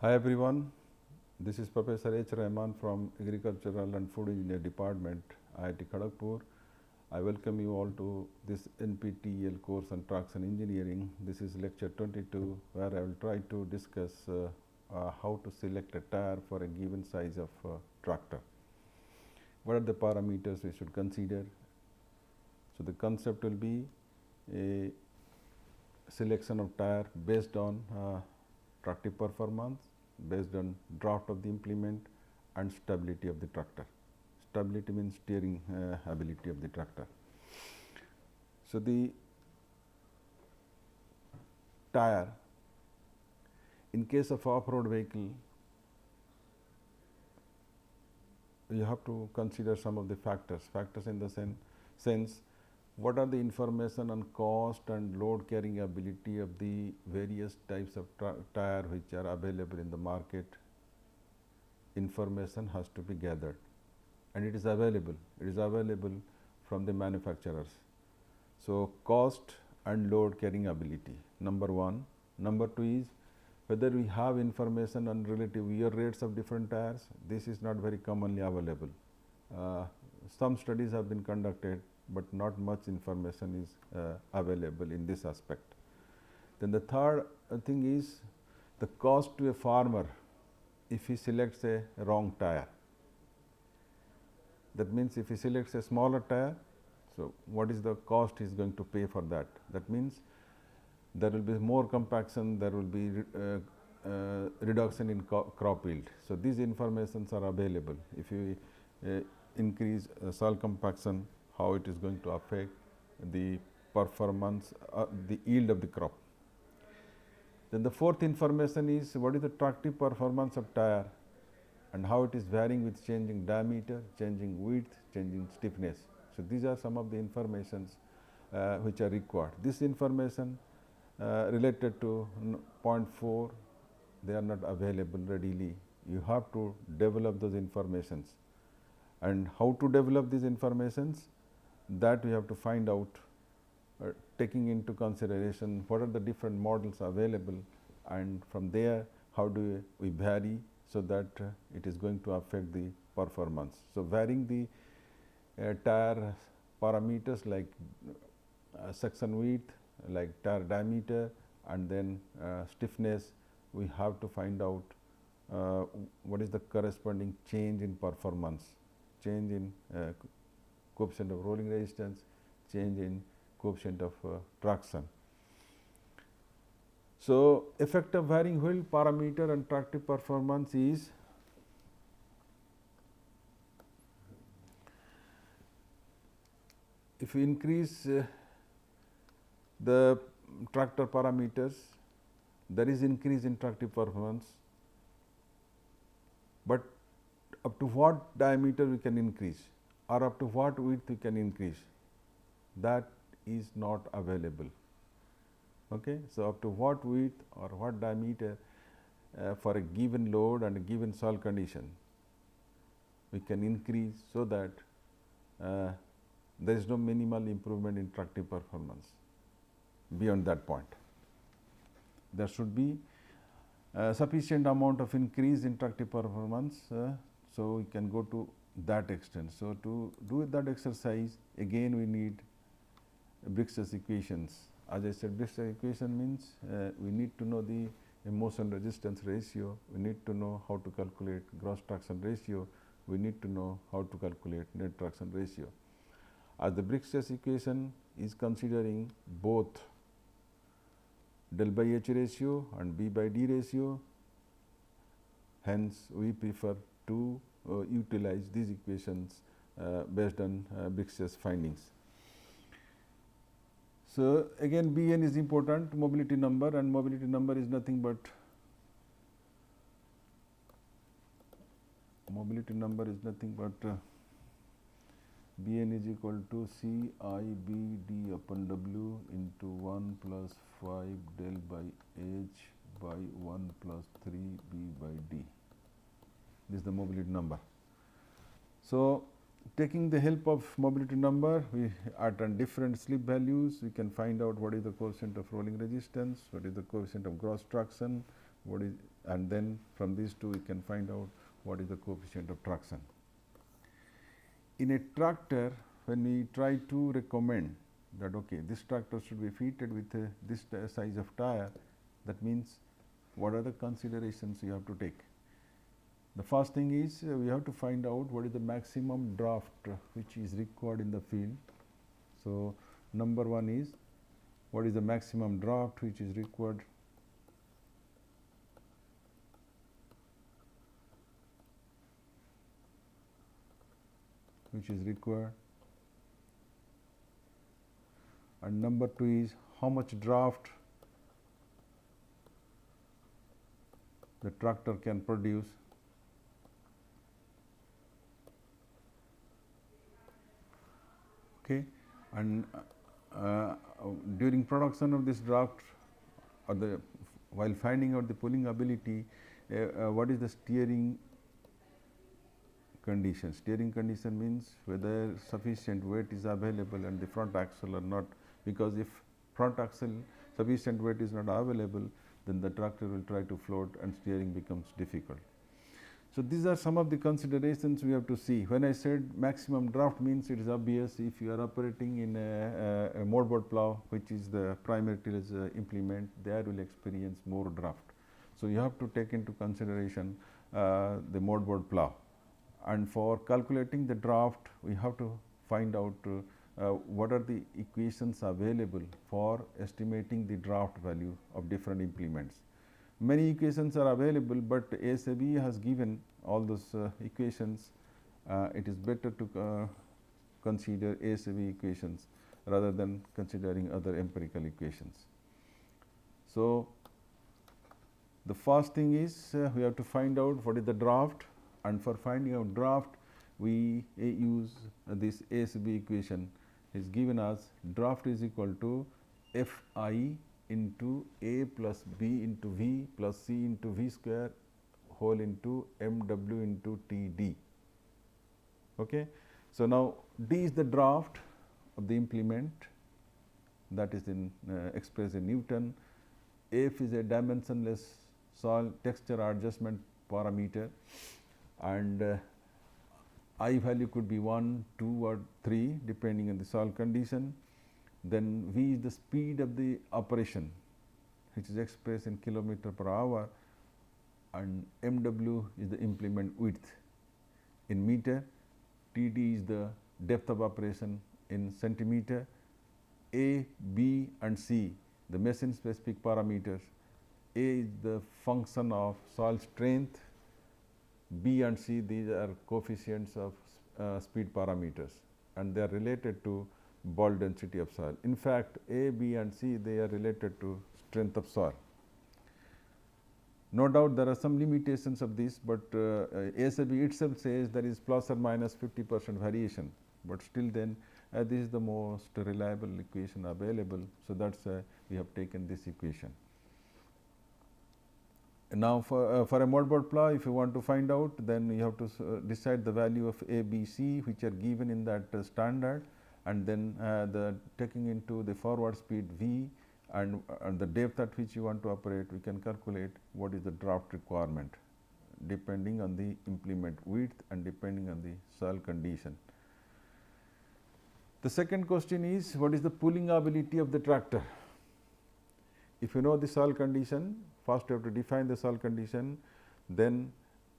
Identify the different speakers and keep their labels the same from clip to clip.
Speaker 1: Hi everyone, this is Professor H. Rahman from Agricultural and Food Engineer Department, IIT Kharagpur. I welcome you all to this NPTEL course on traction engineering. This is lecture 22, where I will try to discuss how to select a tire for a given size of tractor. What are the parameters we should consider? So the concept will be a selection of tire based on tractive performance, based on draft of the implement and stability of the tractor. Stability means steering ability of the tractor. So the tire, in case of off-road vehicle, you have to consider some of the factors. Factors in the sense, what are the information on cost and load carrying ability of the various types of tire which are available in the market. Information has to be gathered, and it is available. It is available from the manufacturers. So cost and load carrying ability, number one. Number two is whether we have information on relative wear rates of different tires. This is not very commonly available. Some studies have been conducted, but not much information is available in this aspect. Then the third thing is the cost to a farmer if he selects a wrong tire. That means if he selects a smaller tire, so what is the cost he is going to pay for that? That means there will be more compaction, there will be reduction in crop yield. So these informations are available. If you increase soil compaction, how it is going to affect the performance, the yield of the crop. Then the fourth information is what is the tractive performance of tire and how it is varying with changing diameter, changing width, changing stiffness. So these are some of the informations which are required. This information related to point 4, they are not available readily. You have to develop those informations. And how to develop these informations, that we have to find out, taking into consideration what are the different models available, and from there how do we vary so that it is going to affect the performance. So varying the tire parameters like section width, like tire diameter, and then stiffness, we have to find out what is the corresponding change in performance, change in coefficient of rolling resistance, change in coefficient of traction. So effect of varying wheel parameter and tractive performance is if you increase the tractor parameters, there is increase in tractive performance, but up to what diameter we can increase or up to what width we can increase, that is not available. Okay? So up to what width or what diameter for a given load and a given soil condition we can increase, so that there is no minimal improvement in tractive performance beyond that point. There should be sufficient amount of increase in tractive performance, so we can go to that extent. So to do that exercise, again we need Brix's equations. As I said, Brix's equation means we need to know the motion resistance ratio, we need to know how to calculate gross traction ratio, we need to know how to calculate net traction ratio. As the Brix's equation is considering both del by H ratio and B by D ratio, hence we prefer to utilize these equations based on Brix's findings. So again Bn is important, mobility number, and mobility number is nothing but Bn is equal to CIBD upon W into 1 plus 5 del by H by 1 plus 3 B by D. This is the mobility number. So taking the help of mobility number, we at different slip values, we can find out what is the coefficient of rolling resistance, what is the coefficient of gross traction, what is and then from these two we can find out what is the coefficient of traction. In a tractor, when we try to recommend that okay, this tractor should be fitted with this size of tyre, that means what are the considerations you have to take. The first thing is we have to find out what is the maximum draft which is required in the field. So, number one is what is the maximum draft which is required. And number two is how much draft the tractor can produce. Okay, and during production of this draft, or while finding out the pulling ability, what is the steering condition? Steering condition means whether sufficient weight is available and the front axle or not, because if front axle sufficient weight is not available, then the tractor will try to float and steering becomes difficult. So, these are some of the considerations we have to see. When I said maximum draft means, it is obvious if you are operating in a motorboat plow, which is the primary tillage implement, there will experience more draft. So, you have to take into consideration the motorboat plow, and for calculating the draft we have to find out what are the equations available for estimating the draft value of different implements. Many equations are available, but ASAB has given all those equations. It is better to consider ASAB equations rather than considering other empirical equations. So, the first thing is we have to find out what is the draft, and for finding out draft we use this ASAB equation. Is given as draft is equal to Fi into A plus B into V plus C into V square whole into MW into TD. Okay. So, now D is the draft of the implement, that is in expressed in Newton. F is a dimensionless soil texture adjustment parameter, and I value could be 1, 2 or 3 depending on the soil condition. Then V is the speed of the operation, which is expressed in kilometer per hour, and MW is the implement width in meter. TD is the depth of operation in centimeter. A, B and C, the machine specific parameters. A is the function of soil strength. B and C, these are coefficients of speed parameters, and they are related to ball density of soil. In fact, A, B and C, they are related to strength of soil. No doubt there are some limitations of this, but ASAB itself says there is plus or minus 50% variation, but still then this is the most reliable equation available. So, that is we have taken this equation. Now, for a motorboat plow, if you want to find out, then you have to decide the value of A, B, C, which are given in that standard, and then taking into the forward speed V and the depth at which you want to operate, we can calculate what is the draft requirement depending on the implement width and depending on the soil condition. The second question is, what is the pulling ability of the tractor? If you know the soil condition, first you have to define the soil condition, then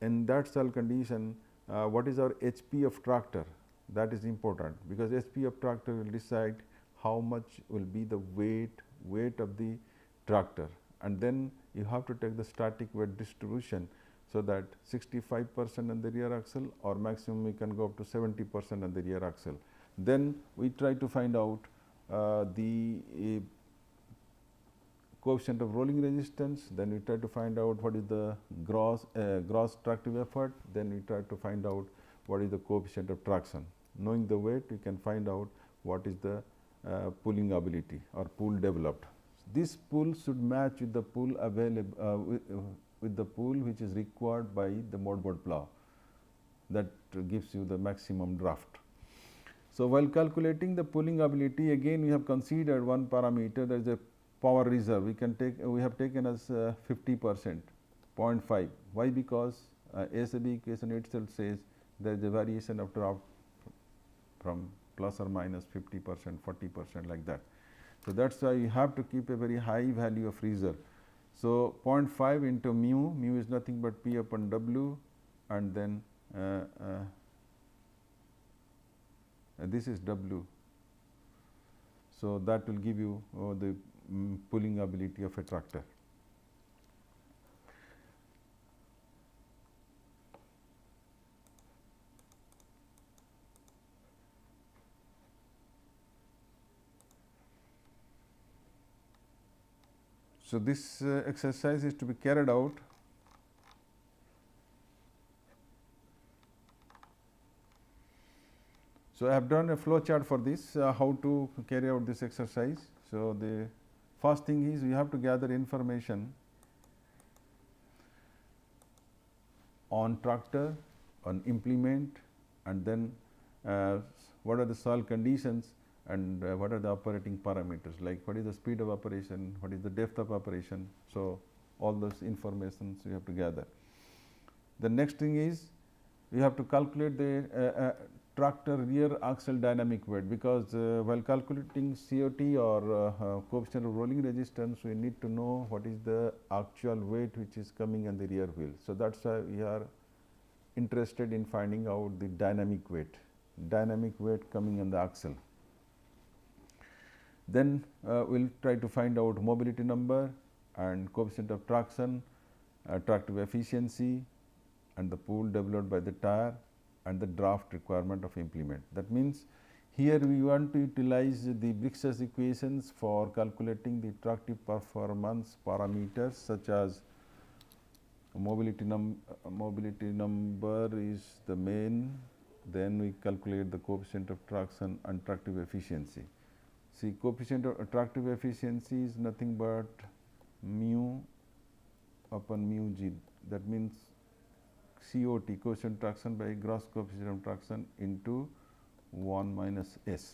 Speaker 1: in that soil condition what is our HP of tractor, that is important, because HP of tractor will decide how much will be the weight of the tractor, and then you have to take the static weight distribution, so that 65% on the rear axle or maximum we can go up to 70% on the rear axle. Then we try to find out the coefficient of rolling resistance, then we try to find out what is the gross tractive effort, then we try to find out what is the coefficient of traction. Knowing the weight, we can find out what is the pulling ability or pull developed. This pull should match with the pull available with the pull which is required by the motorboat plow, that gives you the maximum draft. So, while calculating the pulling ability, again we have considered one parameter, that is a power reserve. We have taken as 50%. 0.5. Why? Because ASAB equation itself says there is a variation of draft from plus or minus 50%, 40% like that. So, that is why you have to keep a very high value of reserve. So, 0.5 into mu, mu is nothing but P upon W, and then this is W. So, that will give you the pulling ability of a tractor. So, this exercise is to be carried out So, I have done a flow chart for this, how to carry out this exercise. So, the first thing is we have to gather information on tractor, on implement, and then what are the soil conditions and what are the operating parameters, like what is the speed of operation, what is the depth of operation. So, all those informations we have to gather. The next thing is we have to calculate the tractor rear axle dynamic weight, because while calculating COT or coefficient of rolling resistance, we need to know what is the actual weight which is coming on the rear wheel. So, that is why we are interested in finding out the dynamic weight coming on the axle. Then we will try to find out mobility number and coefficient of traction, tractive efficiency, and the pull developed by the tire, and the draft requirement of implement. That means, here we want to utilize the Brix's equations for calculating the tractive performance parameters, such as mobility number is the main, then we calculate the coefficient of traction and tractive efficiency. See, coefficient of tractive efficiency is nothing but mu upon mu g, that means COT, coefficient traction by gross coefficient of traction, into 1 minus S.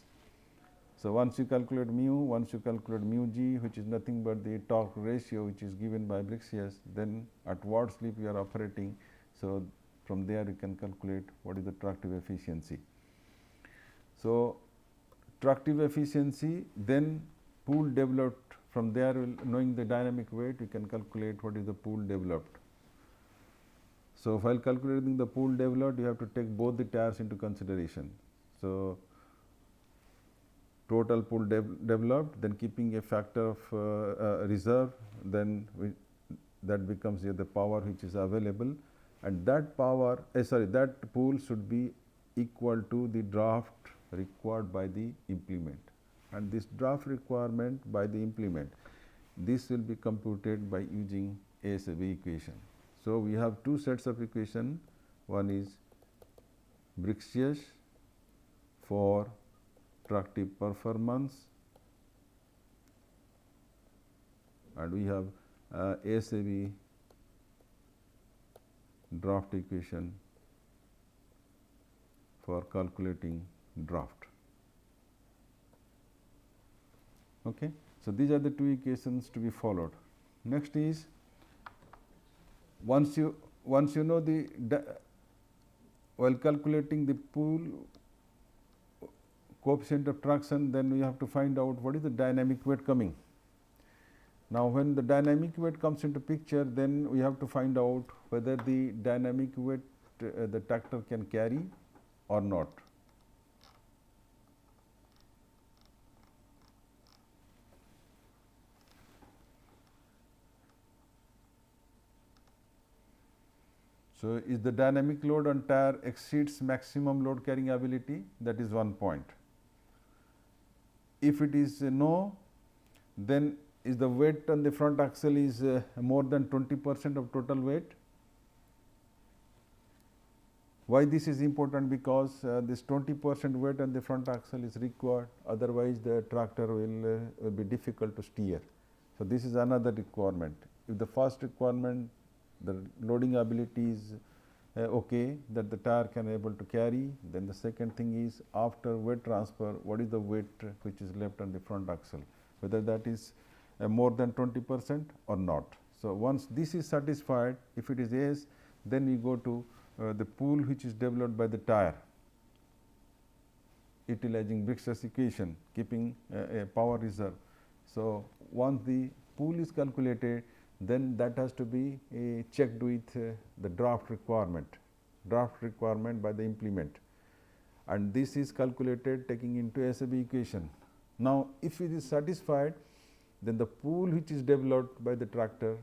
Speaker 1: So, once you calculate mu, once you calculate mu g, which is nothing but the torque ratio which is given by Brixius, then at what slip you are operating. So, from there you can calculate what is the tractive efficiency. So, tractive efficiency, then pull developed, from there knowing the dynamic weight, you can calculate what is the pull developed. So, while calculating the pull developed, you have to take both the tires into consideration. So, total pull developed, then keeping a factor of reserve, then that becomes the power which is available, and that power that pull should be equal to the draft required by the implement, and this draft requirement by the implement, this will be computed by using ASAB equation. So, we have two sets of equation, one is Brixius for tractive performance, and we have ASAB draft equation for calculating draft. Okay. So, these are the two equations to be followed. Next is, once you know the while calculating the pull coefficient of traction, then we have to find out what is the dynamic weight coming. Now, when the dynamic weight comes into picture, then we have to find out whether the dynamic weight the tractor can carry or not. So, is the dynamic load on tire exceeds maximum load carrying ability? That is one point. If it is no, then is the weight on the front axle is more than 20% of total weight. Why this is important? Because this 20% weight on the front axle is required, otherwise the tractor will be difficult to steer. So, this is another requirement. If the first requirement, the loading ability is okay, that the tire can able to carry, then the second thing is, after weight transfer, what is the weight which is left on the front axle, whether that is more than 20% or not. So, once this is satisfied, if it is yes, then we go to the pool which is developed by the tyre, utilizing Brix's equation, keeping a power reserve. So, once the pool is calculated, then that has to be checked with the draft requirement by the implement, and this is calculated taking into SAB equation. Now, if it is satisfied, then the pool which is developed by the tractor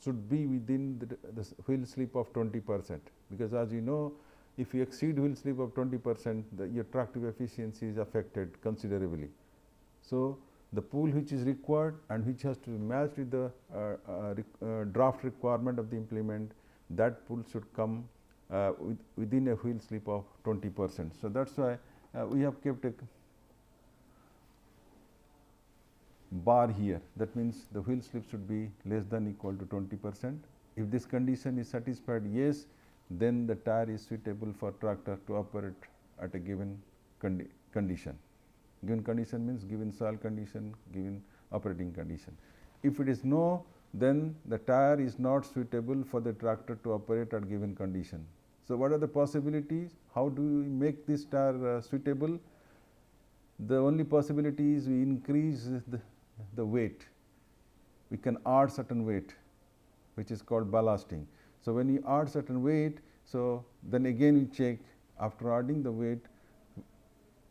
Speaker 1: should be within the wheel slip of 20%, because as you know, if you exceed wheel slip of 20%, your tractive efficiency is affected considerably. So, the pool which is required and which has to be matched with the draft requirement of the implement, that pool should come within a wheel slip of 20%. So, that is why we have kept a bar here, that means the wheel slip should be less than equal to 20%. If this condition is satisfied, yes, then the tyre is suitable for tractor to operate at a given condition. Given condition means given soil condition, given operating condition. If it is no, then the tyre is not suitable for the tractor to operate at given condition. So, what are the possibilities? How do we make this tyre suitable? The only possibility is we increase the weight. We can add certain weight, which is called ballasting. So, when you add certain weight, so then again we check after adding the weight,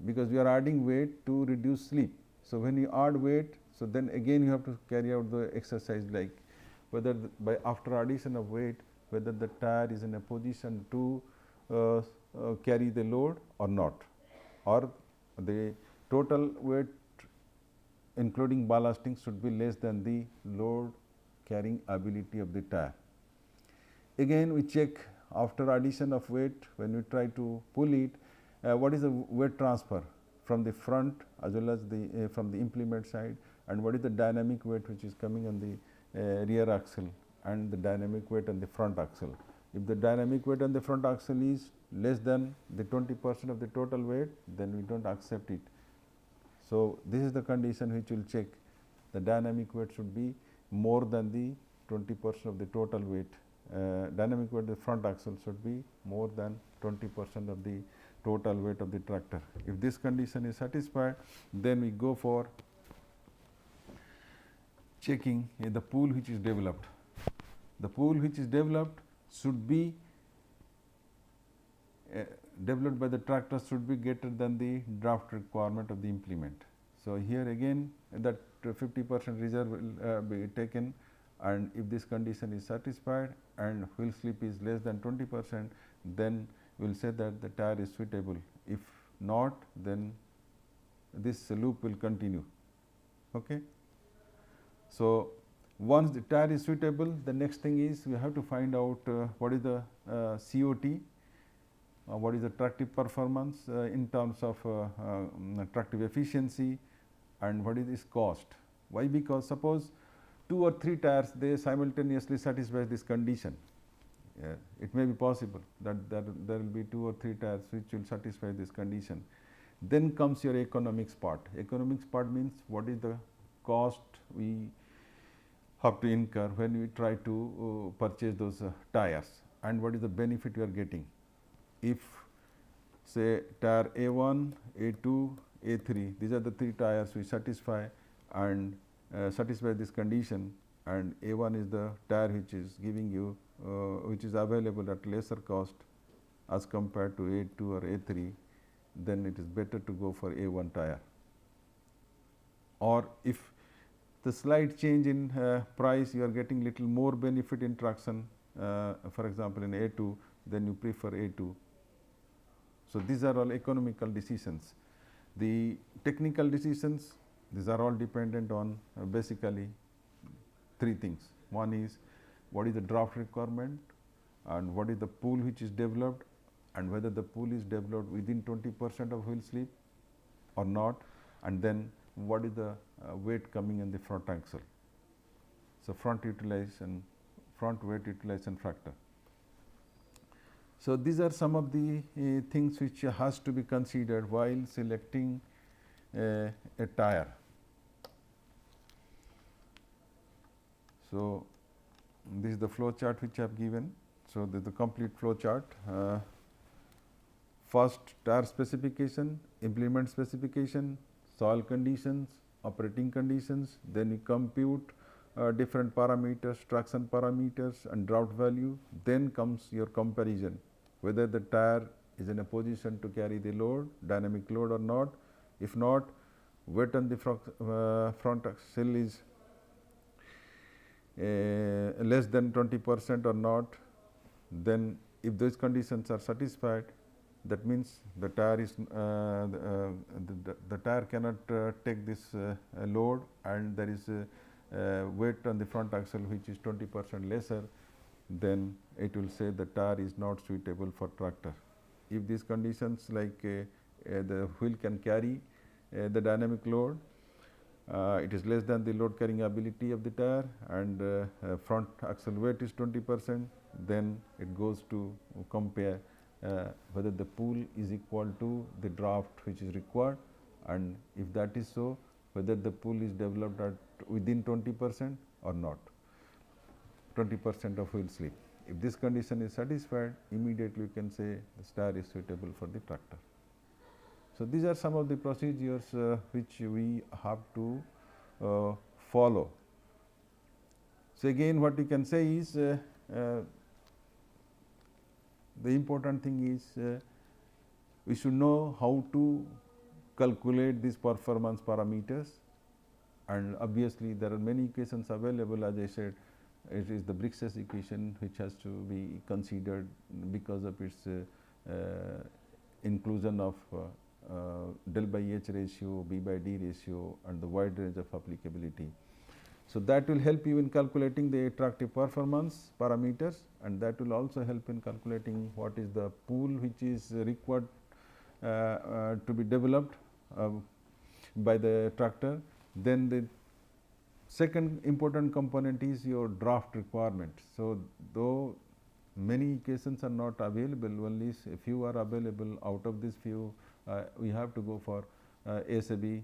Speaker 1: because we are adding weight to reduce slip. So, when you add weight, so then again you have to carry out the exercise, like whether by after addition of weight, whether the tyre is in a position to carry the load or not, or the total weight including ballasting should be less than the load carrying ability of the tyre. Again we check after addition of weight, when we try to pull it, what is the weight transfer from the front as well as the from the implement side, and what is the dynamic weight which is coming on the rear axle and the dynamic weight on the front axle. If the dynamic weight on the front axle is less than the 20% of the total weight, then we do not accept it. So, this is the condition which will check the dynamic weight should be more than the 20% of the total weight. Dynamic weight of the front axle should be more than 20% of the total weight of the tractor. If this condition is satisfied, then we go for checking the pool which is developed. The pool which is developed should be developed by the tractor should be greater than the draft requirement of the implement. So, here again that 50% reserve will be taken, and if this condition is satisfied and wheel slip is less than 20%, then we will say that the tyre is suitable. If not, then this loop will continue. Okay. So, once the tyre is suitable, the next thing is we have to find out what is the COT, what is the tractive performance in terms of tractive efficiency, and what is its cost. Why? Because suppose 2 or 3 tyres they simultaneously satisfy this condition. It may be possible that there will be 2 or 3 tyres which will satisfy this condition. Then comes your economics part. Economics part means what is the cost we have to incur when we try to purchase those tyres, and what is the benefit you are getting. If say tyre A1, A2, A3, these are the 3 tyres we satisfy and satisfy this condition, and A1 is the tyre which is giving you which is available at lesser cost as compared to A2 or A3, then it is better to go for A1 tyre. Or if the slight change in price, you are getting little more benefit in traction, for example in A2, then you prefer A2. So, these are all economical decisions. The technical decisions, these are all dependent on basically 3 things. One is what is the draft requirement, and what is the pool which is developed, and whether the pool is developed within 20% of wheel slip or not, and then what is the weight coming in the front axle. So, front weight utilization factor. So, these are some of the things which has to be considered while selecting a tyre. So, This is the flow chart which I have given. So, this is the complete flow chart. First, tyre specification, implement specification, soil conditions, operating conditions, then you compute different parameters, traction parameters and drought value, then comes your comparison, whether the tyre is in a position to carry the load, dynamic load or not. If not, weight on the front axle is less than 20% or not. Then if those conditions are satisfied, that means the tyre is the tyre cannot take this load, and there is weight on the front axle which is 20% lesser, then it will say the tyre is not suitable for tractor. If these conditions like the wheel can carry the dynamic load, it is less than the load carrying ability of the tyre, and front axle weight is 20%, then it goes to compare whether the pull is equal to the draft which is required, and if that is so, whether the pull is developed at within 20% or not, 20% of wheel slip. If this condition is satisfied, immediately you can say the tyre is suitable for the tractor. So, these are some of the procedures which we have to follow. So, again what we can say is the important thing is we should know how to calculate these performance parameters, and obviously there are many equations available. As I said, it is the Brix's equation which has to be considered because of its inclusion of del by H ratio, B by D ratio and the wide range of applicability. So, that will help you in calculating the attractive performance parameters, and that will also help in calculating what is the pull which is required to be developed by the tractor. Then the second important component is your draft requirement. So, though many equations are not available, only a few are available. Out of these few, we have to go for SAB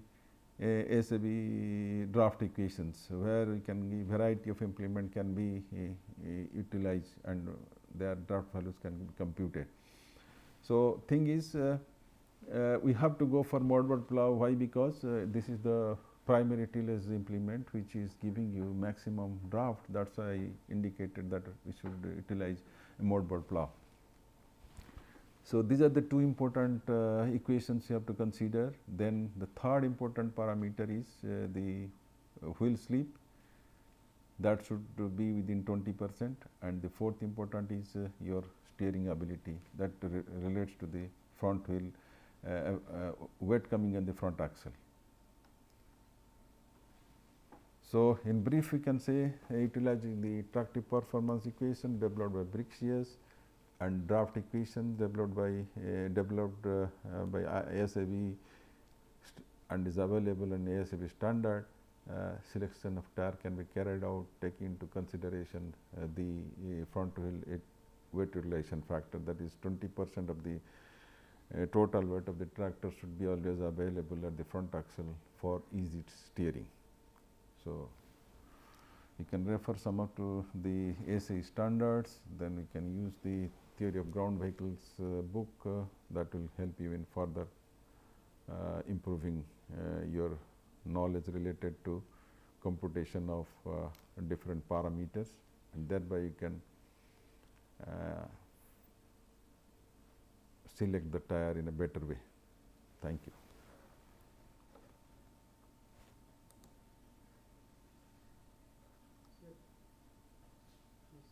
Speaker 1: draft equations, where we can give variety of implement can be utilized, and their draft values can be computed. So, thing is we have to go for modboard plow. Why? Because this is the primary tillage implement which is giving you maximum draft. That is why I indicated that we should utilize a modboard plow. So, these are the two important equations you have to consider. Then the third important parameter is the wheel slip, that should be within 20%, and the fourth important is your steering ability, that relates to the front wheel weight coming on the front axle. So, in brief we can say utilizing the attractive performance equation developed by Brix and draft equation developed by ASAB and is available in ASAB standard, selection of tyre can be carried out taking into consideration the front wheel weight utilization factor, that is 20% of the total weight of the tractor should be always available at the front axle for easy steering. So, you can refer some up to the ASA standards, then we can use the theory of ground vehicles book that will help you in further improving your knowledge related to computation of different parameters, and thereby you can select the tyre in a better way. Thank you.